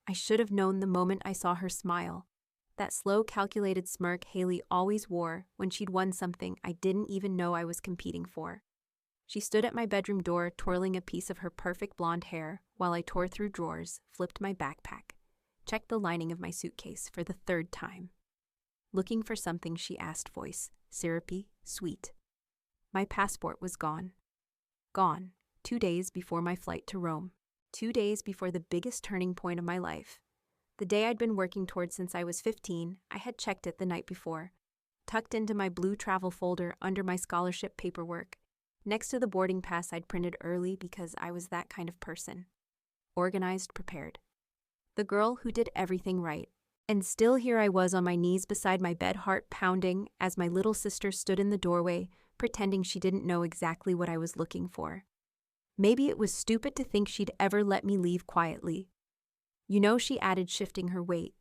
I should have known the moment I saw her smile. That slow, calculated smirk Hailey always wore when she'd won something I didn't even know I was competing for. She stood at my bedroom door, twirling a piece of her perfect blonde hair while I tore through drawers, flipped my backpack, checked the lining of my suitcase for the third time. Looking for something, she asked, voice syrupy, sweet. My passport was gone. Gone, 2 days before my flight to Rome. 2 days before the biggest turning point of my life. The day I'd been working toward since I was 15, I had checked it the night before, tucked into my blue travel folder under my scholarship paperwork, next to the boarding pass I'd printed early because I was that kind of person. Organized, prepared. The girl who did everything right. And still here I was on my knees beside my bed, heart pounding, as my little sister stood in the doorway, pretending she didn't know exactly what I was looking for. Maybe it was stupid to think she'd ever let me leave quietly. You know, she added, shifting her weight.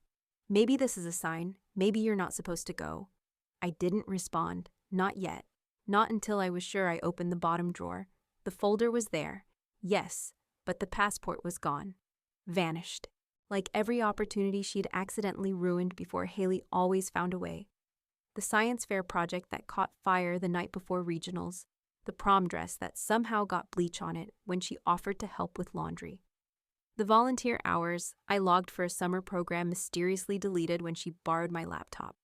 Maybe this is a sign. Maybe you're not supposed to go. I didn't respond. Not yet. Not until I was sure. I opened the bottom drawer. The folder was there. Yes, but the passport was gone. Vanished. Like every opportunity she'd accidentally ruined before, Hailey always found a way. The science fair project that caught fire the night before regionals. The prom dress that somehow got bleach on it when she offered to help with laundry. The volunteer hours I logged for a summer program mysteriously deleted when she borrowed my laptop.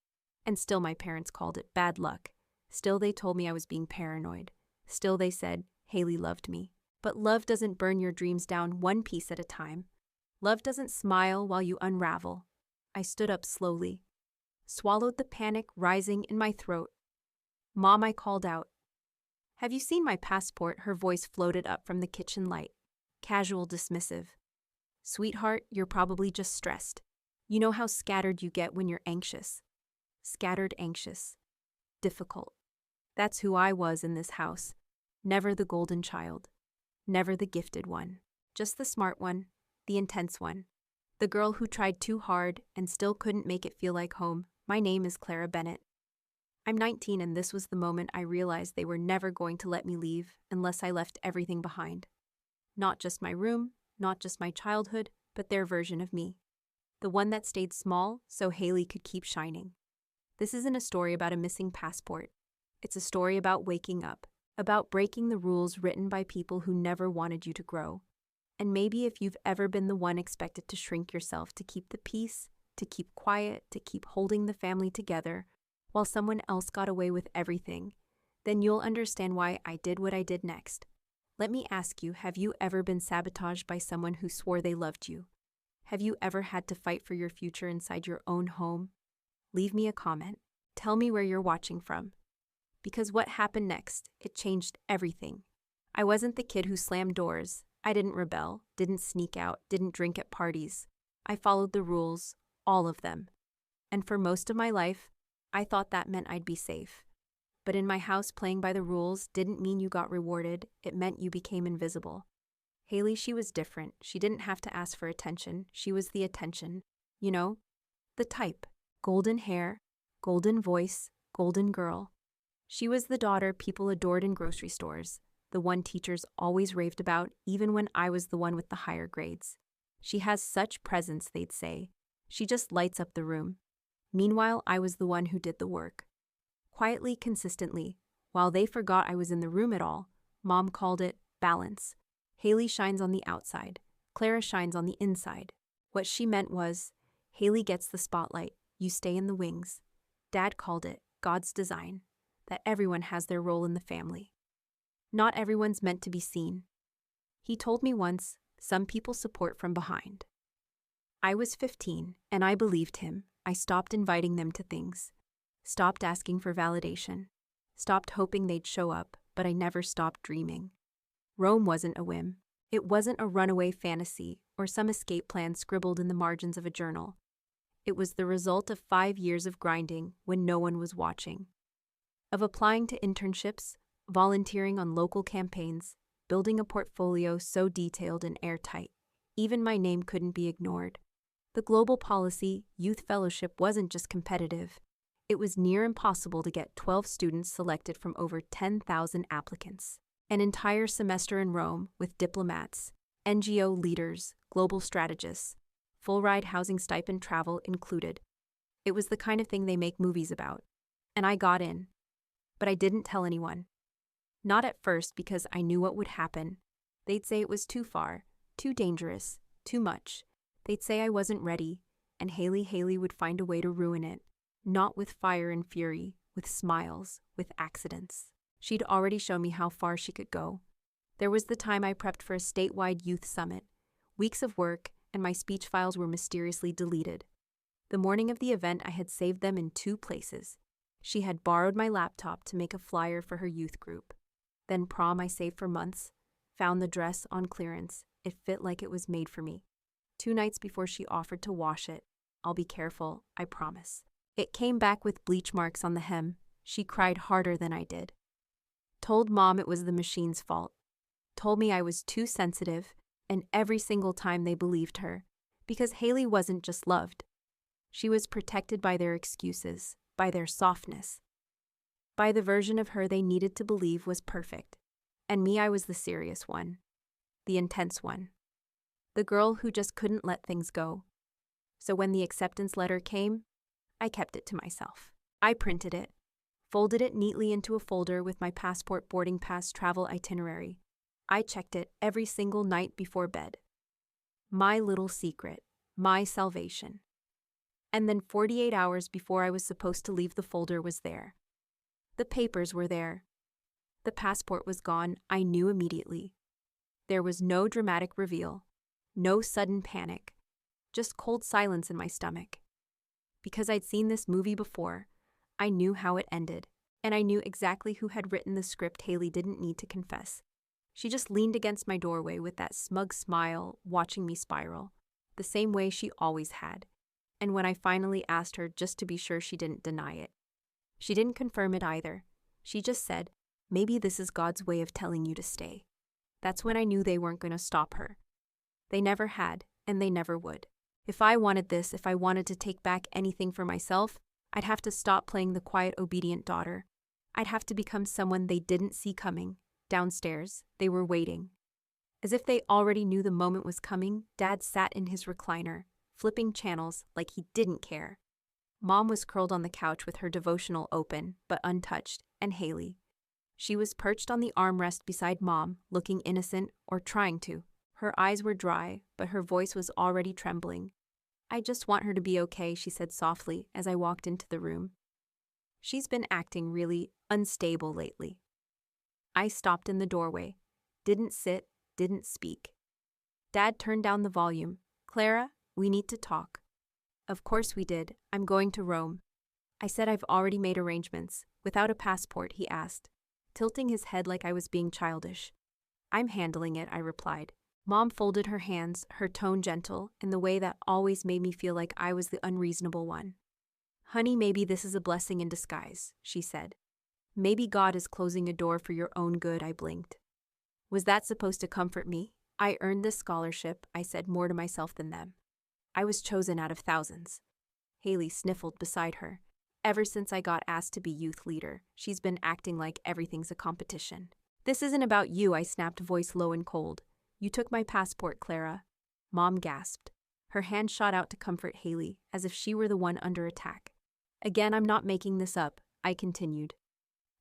And still my parents called it bad luck. Still they told me I was being paranoid. Still they said Hailey loved me. But love doesn't burn your dreams down one piece at a time. Love doesn't smile while you unravel. I stood up slowly, swallowed the panic rising in my throat. Mom, I called out. Have you seen my passport? Her voice floated up from the kitchen light. Casual, dismissive. Sweetheart, you're probably just stressed. You know how scattered you get when you're anxious. Scattered, anxious. Difficult. That's who I was in this house. Never the golden child. Never the gifted one. Just the smart one. The intense one. The girl who tried too hard and still couldn't make it feel like home. My name is Clara Bennett. I'm 19, and this was the moment I realized they were never going to let me leave unless I left everything behind. Not just my room, not just my childhood, but their version of me. The one that stayed small so Hailey could keep shining. This isn't a story about a missing passport. It's a story about waking up, about breaking the rules written by people who never wanted you to grow. And maybe if you've ever been the one expected to shrink yourself to keep the peace, to keep quiet, to keep holding the family together, while someone else got away with everything, then you'll understand why I did what I did next. Let me ask you, have you ever been sabotaged by someone who swore they loved you? Have you ever had to fight for your future inside your own home? Leave me a comment. Tell me where you're watching from. Because what happened next, it changed everything. I wasn't the kid who slammed doors. I didn't rebel, didn't sneak out, didn't drink at parties. I followed the rules, all of them. And for most of my life, I thought that meant I'd be safe. But in my house, playing by the rules didn't mean you got rewarded. It meant you became invisible. Hailey, she was different. She didn't have to ask for attention. She was the attention. You know? The type. Golden hair, golden voice, golden girl. She was the daughter people adored in grocery stores. The one teachers always raved about, even when I was the one with the higher grades. She has such presence, they'd say. She just lights up the room. Meanwhile, I was the one who did the work. Quietly, consistently. While they forgot I was in the room at all, Mom called it balance. Hailey shines on the outside. Clara shines on the inside. What she meant was, Hailey gets the spotlight. You stay in the wings. Dad called it God's design, that everyone has their role in the family. Not everyone's meant to be seen. He told me once, some people support from behind. I was 15, and I believed him. I stopped inviting them to things. Stopped asking for validation. Stopped hoping they'd show up, but I never stopped dreaming. Rome wasn't a whim. It wasn't a runaway fantasy or some escape plan scribbled in the margins of a journal. It was the result of 5 years of grinding when no one was watching. Of applying to internships, volunteering on local campaigns, building a portfolio so detailed and airtight, even my name couldn't be ignored. The Global Policy Youth Fellowship wasn't just competitive. It was near impossible to get 12 students selected from over 10,000 applicants. An entire semester in Rome with diplomats, NGO leaders, global strategists, full ride housing stipend, travel included. It was the kind of thing they make movies about. And I got in. But I didn't tell anyone. Not at first, because I knew what would happen. They'd say it was too far, too dangerous, too much. They'd say I wasn't ready, and Hailey would find a way to ruin it. Not with fire and fury, with smiles, with accidents. She'd already shown me how far she could go. There was the time I prepped for a statewide youth summit. Weeks of work, and my speech files were mysteriously deleted. The morning of the event, I had saved them in 2 places. She had borrowed my laptop to make a flyer for her youth group. Then prom, I saved for months. Found the dress on clearance. It fit like it was made for me. 2 nights before she offered to wash it. I'll be careful, I promise. It came back with bleach marks on the hem. She cried harder than I did. Told Mom it was the machine's fault. Told me I was too sensitive, and every single time they believed her. Because Hailey wasn't just loved. She was protected by their excuses, by their softness. By the version of her they needed to believe was perfect. And me, I was the serious one. The intense one. The girl who just couldn't let things go. So when the acceptance letter came, I kept it to myself. I printed it, folded it neatly into a folder with my passport, boarding pass, travel itinerary. I checked it every single night before bed. My little secret, my salvation. And then 48 hours before I was supposed to leave, the folder was there. The papers were there. The passport was gone, I knew immediately. There was no dramatic reveal, no sudden panic, just cold silence in my stomach. Because I'd seen this movie before, I knew how it ended, and I knew exactly who had written the script. Hailey didn't need to confess. She just leaned against my doorway with that smug smile, watching me spiral, the same way she always had. And when I finally asked her, just to be sure, she didn't deny it. She didn't confirm it either. She just said, "Maybe this is God's way of telling you to stay." That's when I knew they weren't going to stop her. They never had, and they never would. If I wanted this, if I wanted to take back anything for myself, I'd have to stop playing the quiet, obedient daughter. I'd have to become someone they didn't see coming. Downstairs, they were waiting. As if they already knew the moment was coming, Dad sat in his recliner, flipping channels like he didn't care. Mom was curled on the couch with her devotional open, but untouched, and Hailey. She was perched on the armrest beside Mom, looking innocent, or trying to. Her eyes were dry, but her voice was already trembling. "I just want her to be okay," she said softly as I walked into the room. "She's been acting really unstable lately." I stopped in the doorway. Didn't sit, didn't speak. Dad turned down the volume. "Clara, we need to talk." "Of course we did. I'm going to Rome." I said I've already made arrangements. "Without a passport?" he asked, tilting his head like I was being childish. "I'm handling it," I replied. Mom folded her hands, her tone gentle, in the way that always made me feel like I was the unreasonable one. "Honey, maybe this is a blessing in disguise," she said. "Maybe God is closing a door for your own good," I blinked. Was that supposed to comfort me? "I earned this scholarship," I said, more to myself than them. "I was chosen out of thousands." Hailey sniffled beside her. "Ever since I got asked to be youth leader, she's been acting like everything's a competition." "This isn't about you," I snapped, voice low and cold. "You took my passport, Clara." Mom gasped. Her hand shot out to comfort Hailey, as if she were the one under attack. "Again, I'm not making this up," I continued.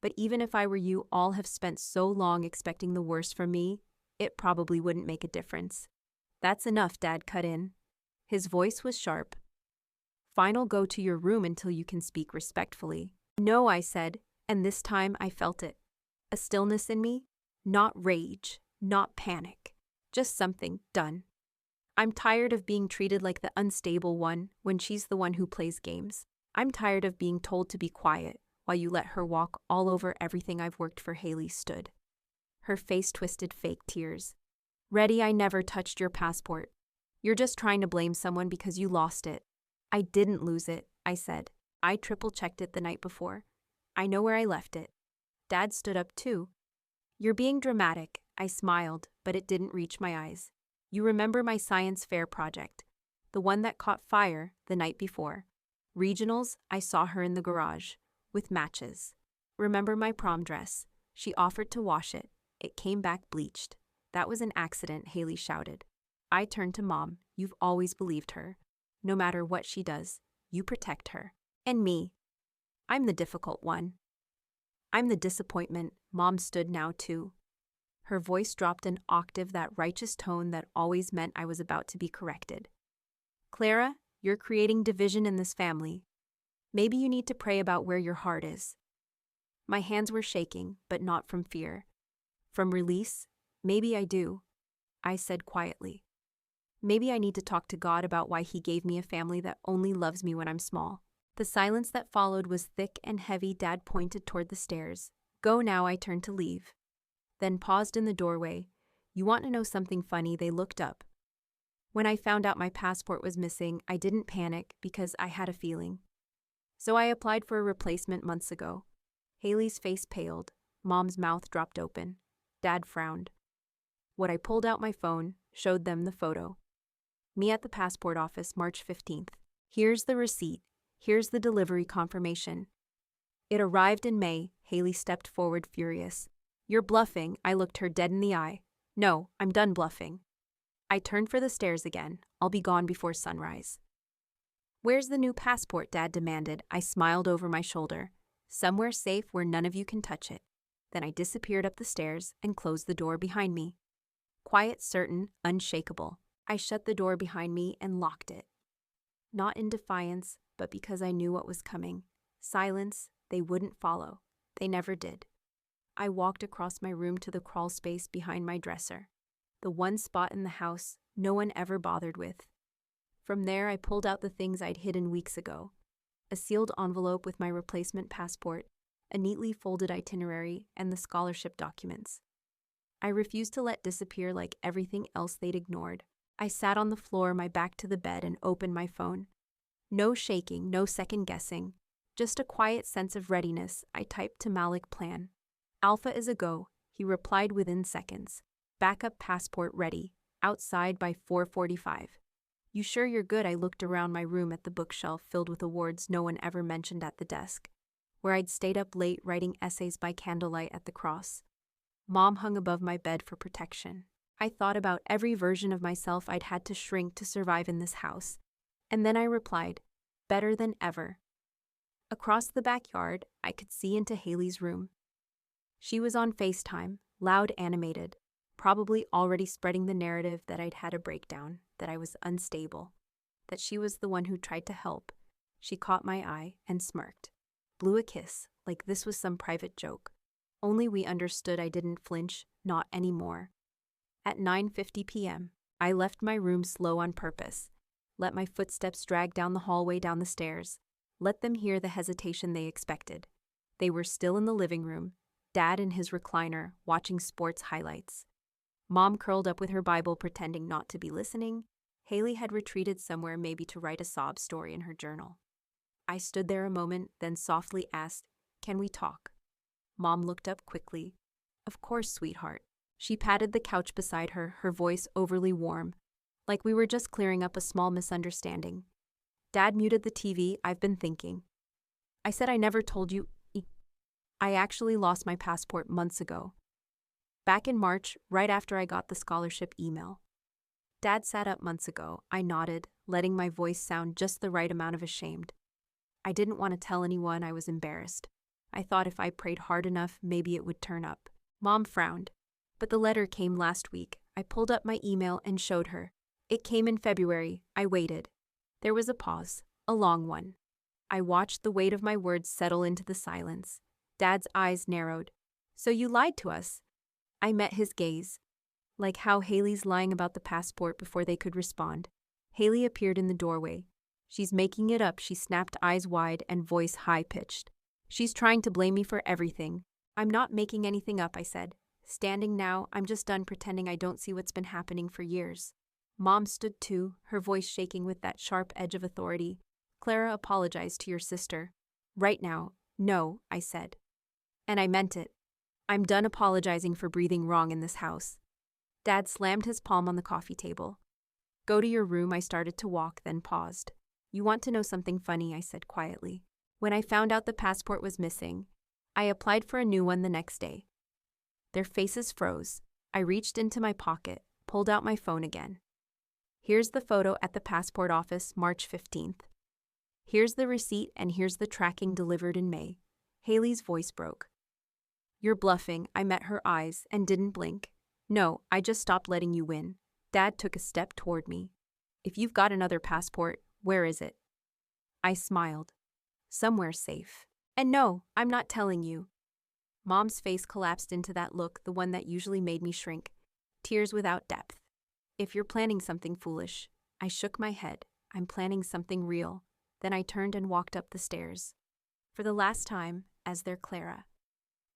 "But even if I were you, all have spent so long expecting the worst from me, it probably wouldn't make a difference." "That's enough," Dad cut in. His voice was sharp. "Final, go to your room until you can speak respectfully." "No," I said, and this time I felt it. A stillness in me, not rage, not panic, just something done. I'm tired of being treated like the unstable one when she's the one who plays games. I'm tired of being told to be quiet while you let her walk all over everything I've worked for. Hailey stood. Her face twisted, fake tears. "Ready, I never touched your passport. You're just trying to blame someone because you lost it." "I didn't lose it," I said. "I triple-checked it the night before. I know where I left it." Dad stood up too. "You're being dramatic," I smiled, but it didn't reach my eyes. "You remember my science fair project, the one that caught fire the night before. Regionals, I saw her in the garage, with matches. Remember my prom dress? She offered to wash it. It came back bleached. That was an accident," Hailey shouted. I turned to Mom. You've always believed her. No matter what she does, you protect her. And me. I'm the difficult one. I'm the disappointment. Mom stood now too. Her voice dropped an octave, that righteous tone that always meant I was about to be corrected. Clara, you're creating division in this family. Maybe you need to pray about where your heart is. My hands were shaking, but not from fear. From release, maybe I do, I said quietly. Maybe I need to talk to God about why He gave me a family that only loves me when I'm small. The silence that followed was thick and heavy. Dad pointed toward the stairs. Go now, I turned to leave. Then paused in the doorway. You want to know something funny? They looked up. When I found out my passport was missing, I didn't panic because I had a feeling. So I applied for a replacement months ago. Hailey's face paled. Mom's mouth dropped open. Dad frowned. When I pulled out my phone, showed them the photo. Me at the passport office, March 15th. Here's the receipt. Here's the delivery confirmation. It arrived in May. Hailey stepped forward, furious. You're bluffing. I looked her dead in the eye. No, I'm done bluffing. I turned for the stairs again. I'll be gone before sunrise. Where's the new passport? Dad demanded. I smiled over my shoulder. Somewhere safe where none of you can touch it. Then I disappeared up the stairs and closed the door behind me. Quiet, certain, unshakable. I shut the door behind me and locked it. Not in defiance, but because I knew what was coming. Silence. They wouldn't follow. They never did. I walked across my room to the crawl space behind my dresser. The one spot in the house no one ever bothered with. From there, I pulled out the things I'd hidden weeks ago. A sealed envelope with my replacement passport, a neatly folded itinerary, and the scholarship documents. I refused to let disappear like everything else they'd ignored. I sat on the floor, my back to the bed, and opened my phone. No shaking, no second guessing. Just a quiet sense of readiness. I typed to Malik plan. Alpha is a go, he replied within seconds. Backup passport ready. Outside by 4:45. You sure you're good? I looked around my room at the bookshelf filled with awards no one ever mentioned at the desk, where I'd stayed up late writing essays by candlelight at the cross. Mom hung above my bed for protection. I thought about every version of myself I'd had to shrink to survive in this house. And then I replied, better than ever. Across the backyard, I could see into Hailey's room. She was on FaceTime, loud, animated, probably already spreading the narrative that I'd had a breakdown, that I was unstable, that she was the one who tried to help. She caught my eye and smirked, blew a kiss, like this was some private joke. Only we understood. I didn't flinch, not anymore. At 9:50 p.m., I left my room slow on purpose, let my footsteps drag down the hallway, down the stairs, let them hear the hesitation they expected. They were still in the living room, Dad in his recliner, watching sports highlights. Mom curled up with her Bible, pretending not to be listening. Hailey had retreated somewhere, maybe to write a sob story in her journal. I stood there a moment, then softly asked, "Can we talk?" Mom looked up quickly. "Of course, sweetheart." She patted the couch beside her, her voice overly warm, like we were just clearing up a small misunderstanding. Dad muted the TV. "I've been thinking." I said, "I never told you. I actually lost my passport months ago. Back in March, right after I got the scholarship email." Dad sat up. "Months ago." I nodded, letting my voice sound just the right amount of ashamed. I didn't want to tell anyone. I was embarrassed. I thought if I prayed hard enough, maybe it would turn up. Mom frowned. "But the letter came last week." I pulled up my email and showed her. "It came in February." I waited. There was a pause, a long one. I watched the weight of my words settle into the silence. Dad's eyes narrowed. "So you lied to us?" I met his gaze. Like how Hailey's lying about the passport before they could respond. Hailey appeared in the doorway. "She's making it up," she snapped, eyes wide and voice high-pitched. "She's trying to blame me for everything." "I'm not making anything up," I said. Standing now, I'm just done pretending I don't see what's been happening for years. Mom stood too, her voice shaking with that sharp edge of authority. "Clara, apologize to your sister." "Right now." "No," I said. And I meant it. I'm done apologizing for breathing wrong in this house. Dad slammed his palm on the coffee table. "Go to your room." I started to walk, then paused. "You want to know something funny?" I said quietly. "When I found out the passport was missing, I applied for a new one the next day." Their faces froze. I reached into my pocket, pulled out my phone again. Here's the photo at the passport office, March 15th. Here's the receipt and here's the tracking delivered in May. Hailey's voice broke. You're bluffing, I met her eyes and didn't blink. No, I just stopped letting you win. Dad took a step toward me. If you've got another passport, where is it? I smiled. Somewhere safe. And no, I'm not telling you. Mom's face collapsed into that look, the one that usually made me shrink. Tears without depth. If you're planning something foolish. I shook my head. I'm planning something real. Then I turned and walked up the stairs. For the last time, as their Clara.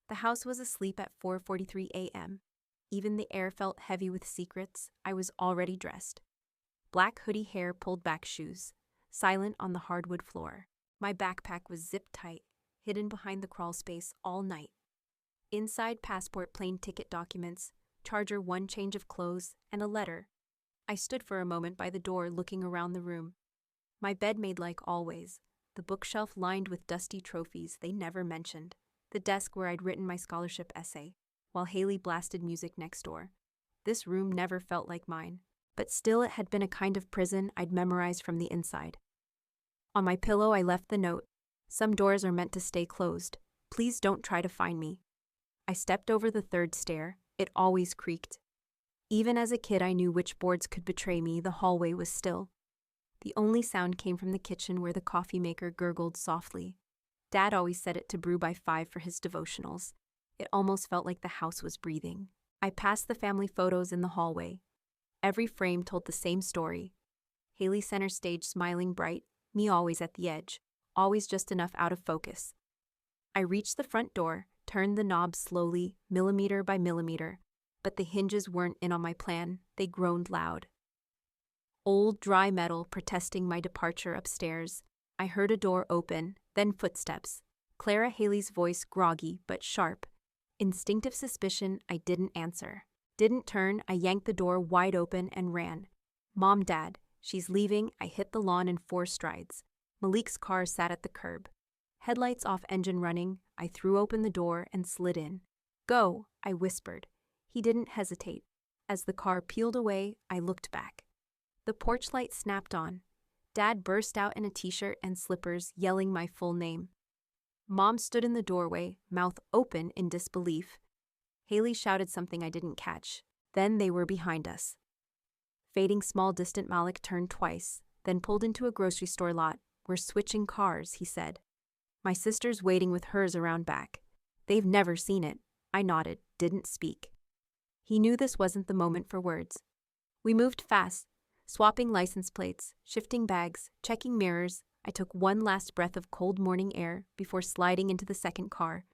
The house was asleep at 4:43 a.m. Even the air felt heavy with secrets. I was already dressed. Black hoodie hair, pulled back shoes. Silent on the hardwood floor. My backpack was zipped tight, hidden behind the crawl space all night. Inside, passport, plane ticket documents, charger, one change of clothes, and a letter. I stood for a moment by the door looking around the room. My bed made like always, the bookshelf lined with dusty trophies they never mentioned, the desk where I'd written my scholarship essay, while Hailey blasted music next door. This room never felt like mine, but still it had been a kind of prison I'd memorized from the inside. On my pillow I left the note. Some doors are meant to stay closed. Please don't try to find me. I stepped over the third stair. It always creaked. Even as a kid I knew which boards could betray me. The hallway was still. The only sound came from the kitchen where the coffee maker gurgled softly. Dad always set it to brew by 5 for his devotionals. It almost felt like the house was breathing. I passed the family photos in the hallway. Every frame told the same story. Hailey center stage, smiling bright, me always at the edge, always just enough out of focus. I reached the front door, turned the knob slowly, millimeter by millimeter, but the hinges weren't in on my plan. They groaned loud. Old, dry metal protesting my departure upstairs. I heard a door open, then footsteps. Clara, Hailey's voice groggy but sharp. Instinctive suspicion, I didn't answer. Didn't turn, I yanked the door wide open and ran. Mom, Dad, she's leaving. I hit the lawn in 4 strides. Malik's car sat at the curb. Headlights off, engine running. I threw open the door and slid in. Go, I whispered. He didn't hesitate. As the car peeled away, I looked back. The porch light snapped on. Dad burst out in a t-shirt and slippers, yelling my full name. Mom stood in the doorway, mouth open in disbelief. Hailey shouted something I didn't catch. Then they were behind us. Fading small distant, Malik turned twice, then pulled into a grocery store lot. We're switching cars, he said. My sister's waiting with hers around back. They've never seen it. I nodded, didn't speak. He knew this wasn't the moment for words. We moved fast, swapping license plates, shifting bags, checking mirrors. I took one last breath of cold morning air before sliding into the second car.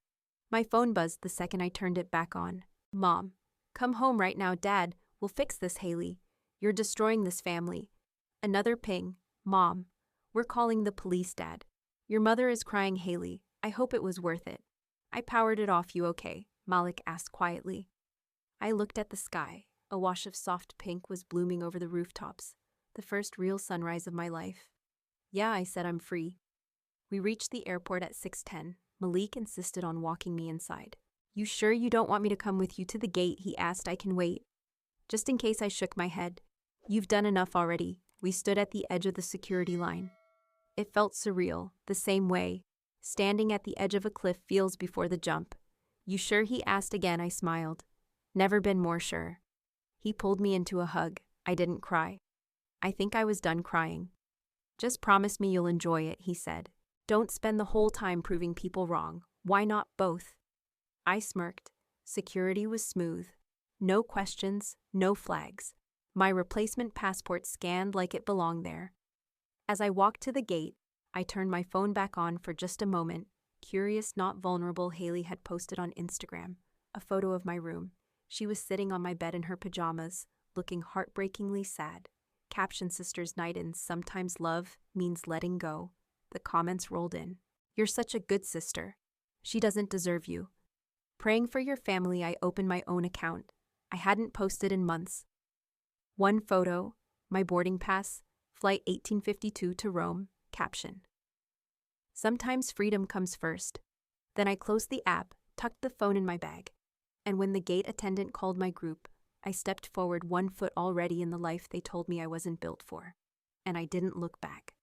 My phone buzzed the second I turned it back on. Mom, come home right now, Dad. We'll fix this, Hailey. You're destroying this family. Another ping. Mom, we're calling the police, Dad. Your mother is crying, Hailey. I hope it was worth it. I powered it off. You okay? Malik asked quietly. I looked at the sky. A wash of soft pink was blooming over the rooftops. The first real sunrise of my life. Yeah, I said, I'm free. We reached the airport at 6:10. Malik insisted on walking me inside. You sure you don't want me to come with you to the gate? He asked. I can wait. Just in case, I shook my head. You've done enough already. We stood at the edge of the security line. It felt surreal, the same way. Standing at the edge of a cliff feels before the jump. You sure? He asked again. I smiled. Never been more sure. He pulled me into a hug. I didn't cry. I think I was done crying. Just promise me you'll enjoy it, he said. Don't spend the whole time proving people wrong. Why not both? I smirked. Security was smooth. No questions, no flags. My replacement passport scanned like it belonged there. As I walked to the gate, I turned my phone back on for just a moment. Curious, not vulnerable, Hailey had posted on Instagram a photo of my room. She was sitting on my bed in her pajamas, looking heartbreakingly sad. Caption, Sisters Night In, sometimes love means letting go. The comments rolled in. You're such a good sister. She doesn't deserve you. Praying for your family. I opened my own account. I hadn't posted in months. One photo, my boarding pass, flight 1852 to Rome, caption. Sometimes freedom comes first. Then I closed the app, tucked the phone in my bag, and when the gate attendant called my group, I stepped forward 1 foot already in the life they told me I wasn't built for. And I didn't look back.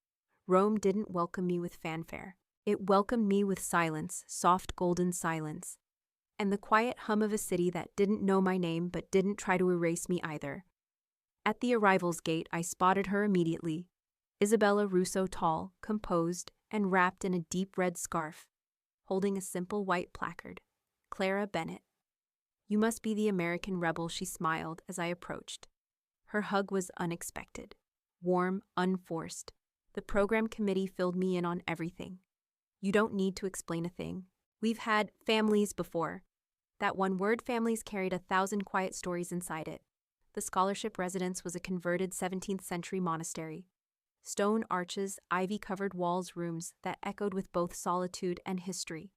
Rome didn't welcome me with fanfare. It welcomed me with silence, soft golden silence, and the quiet hum of a city that didn't know my name but didn't try to erase me either. At the arrivals gate, I spotted her immediately. Isabella Russo, tall, composed, and wrapped in a deep red scarf, holding a simple white placard. Clara Bennett. You must be the American rebel, she smiled as I approached. Her hug was unexpected, warm, unforced. The program committee filled me in on everything. You don't need to explain a thing. We've had families before. That one word families carried 1,000 quiet stories inside it. The scholarship residence was a converted 17th century monastery. Stone arches, ivy-covered walls, rooms that echoed with both solitude and history.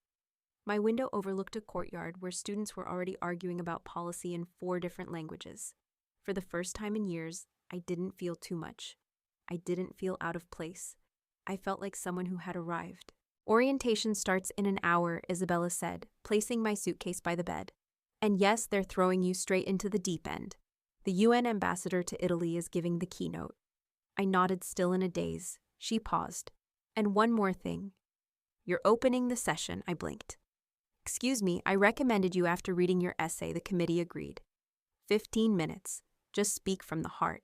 My window overlooked a courtyard where students were already arguing about policy in 4 different languages. For the first time in years, I didn't feel too much. I didn't feel out of place. I felt like someone who had arrived. Orientation starts in an hour, Isabella said, placing my suitcase by the bed. And yes, they're throwing you straight into the deep end. The UN ambassador to Italy is giving the keynote. I nodded, still in a daze. She paused. And one more thing. You're opening the session, I blinked. Excuse me, I recommended you after reading your essay, the committee agreed. 15 minutes. Just speak from the heart.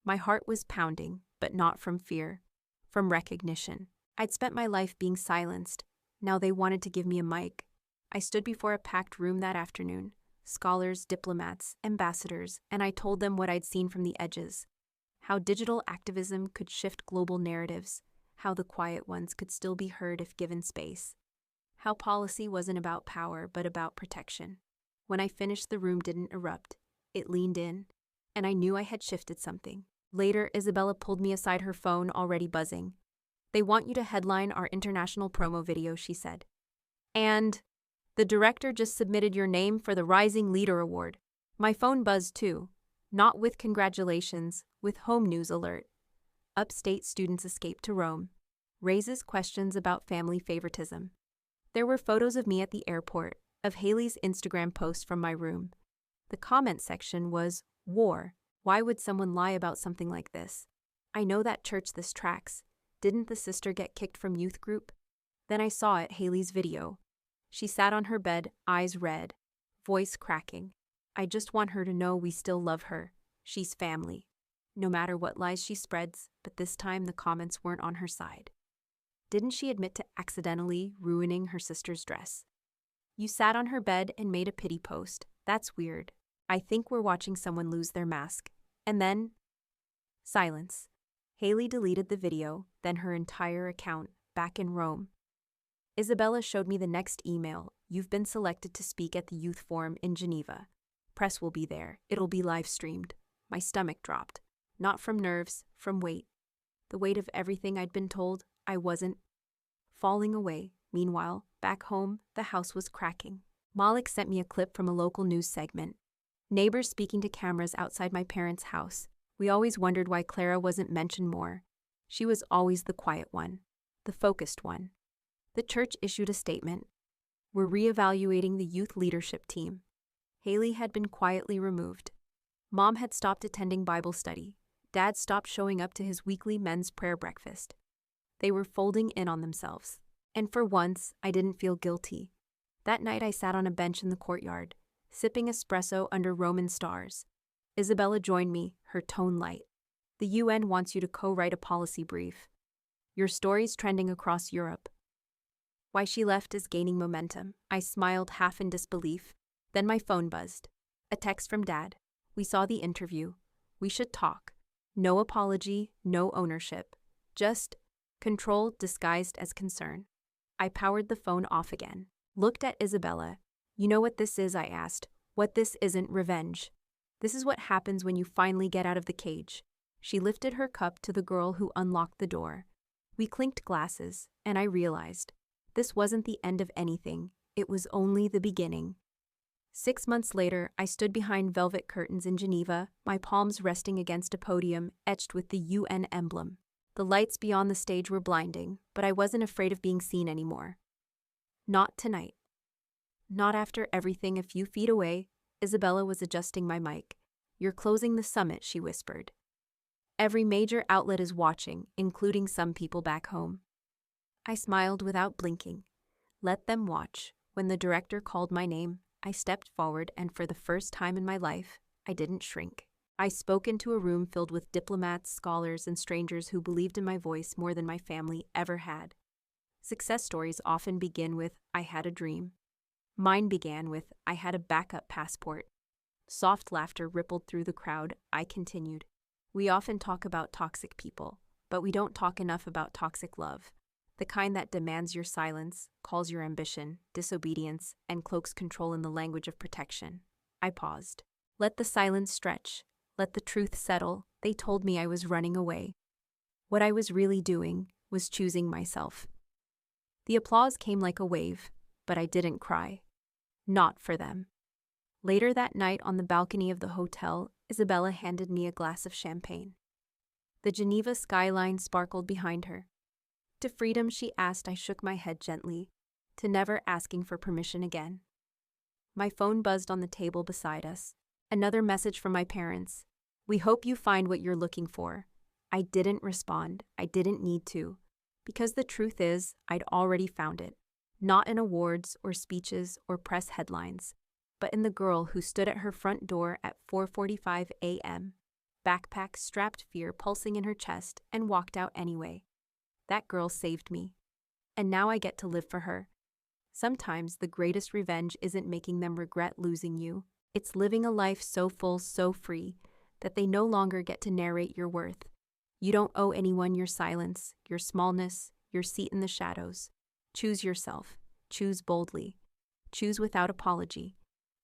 My heart was pounding, but not from fear. From recognition. I'd spent my life being silenced. Now they wanted to give me a mic. I stood before a packed room that afternoon. Scholars, diplomats, ambassadors, and I told them what I'd seen from the edges. How digital activism could shift global narratives. How the quiet ones could still be heard if given space. How policy wasn't about power, but about protection. When I finished, the room didn't erupt. It leaned in, and I knew I had shifted something. Later, Isabella pulled me aside, her phone already buzzing. They want you to headline our international promo video, she said. And the director just submitted your name for the Rising Leader Award. My phone buzzed too. Not with congratulations, with home news alert. Upstate students escape to Rome. Raises questions about family favoritism. There were photos of me at the airport, of Hailey's Instagram post from my room. The comment section was, war. Why would someone lie about something like this? I know that church this tracks. Didn't the sister get kicked from youth group? Then I saw it, Hailey's video. She sat on her bed, eyes red, voice cracking. I just want her to know we still love her. She's family. No matter what lies she spreads, but this time the comments weren't on her side. Didn't she admit to accidentally ruining her sister's dress? You sat on her bed and made a pity post. That's weird. I think we're watching someone lose their mask. And then, silence. Hailey deleted the video, then her entire account, back in Rome. Isabella showed me the next email. You've been selected to speak at the Youth Forum in Geneva. Press will be there. It'll be live streamed. My stomach dropped. Not from nerves, from weight. The weight of everything I'd been told I wasn't. Falling away. Meanwhile, back home, the house was cracking. Malik sent me a clip from a local news segment. Neighbors speaking to cameras outside my parents' house. We always wondered why Clara wasn't mentioned more. She was always the quiet one, the focused one. The church issued a statement. We're reevaluating the youth leadership team. Hailey had been quietly removed. Mom had stopped attending Bible study. Dad stopped showing up to his weekly men's prayer breakfast. They were folding in on themselves. And for once, I didn't feel guilty. That night I sat on a bench in the courtyard, sipping espresso under Roman stars. Isabella joined me, her tone light. The UN wants you to co-write a policy brief. Your story's trending across Europe. Why she left is gaining momentum. I smiled, half in disbelief. Then my phone buzzed. A text from Dad. We saw the interview. We should talk. No apology, no ownership. Just control disguised as concern. I powered the phone off again. Looked at Isabella. You know what this is, I asked. What this isn't revenge. This is what happens when you finally get out of the cage. She lifted her cup to the girl who unlocked the door. We clinked glasses, and I realized this wasn't the end of anything. It was only the beginning. 6 months later, I stood behind velvet curtains in Geneva, my palms resting against a podium etched with the UN emblem. The lights beyond the stage were blinding, but I wasn't afraid of being seen anymore. Not tonight. Not after everything. A few feet away, Isabella was adjusting my mic. "You're closing the summit," she whispered. "Every major outlet is watching, including some people back home." I smiled without blinking. Let them watch. When the director called my name, I stepped forward, and for the first time in my life, I didn't shrink. I spoke into a room filled with diplomats, scholars, and strangers who believed in my voice more than my family ever had. Success stories often begin with, "I had a dream." Mine began with, "I had a backup passport." Soft laughter rippled through the crowd. I continued. We often talk about toxic people, but we don't talk enough about toxic love. The kind that demands your silence, calls your ambition, disobedience, and cloaks control in the language of protection. I paused. Let the silence stretch. Let the truth settle. They told me I was running away. What I was really doing was choosing myself. The applause came like a wave, but I didn't cry. Not for them. Later that night on the balcony of the hotel, Isabella handed me a glass of champagne. The Geneva skyline sparkled behind her. To freedom, she asked. I shook my head gently, to never asking for permission again. My phone buzzed on the table beside us. Another message from my parents. "We hope you find what you're looking for." I didn't respond. I didn't need to. Because the truth is, I'd already found it. Not in awards or speeches or press headlines, but in the girl who stood at her front door at 4:45 a.m., backpack strapped, fear pulsing in her chest, and walked out anyway. That girl saved me. And now I get to live for her. Sometimes the greatest revenge isn't making them regret losing you. It's living a life so full, so free, that they no longer get to narrate your worth. You don't owe anyone your silence, your smallness, your seat in the shadows. Choose yourself. Choose boldly. Choose without apology.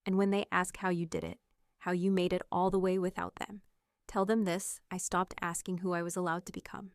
And when they ask how you did it, how you made it all the way without them, tell them this: I stopped asking who I was allowed to become.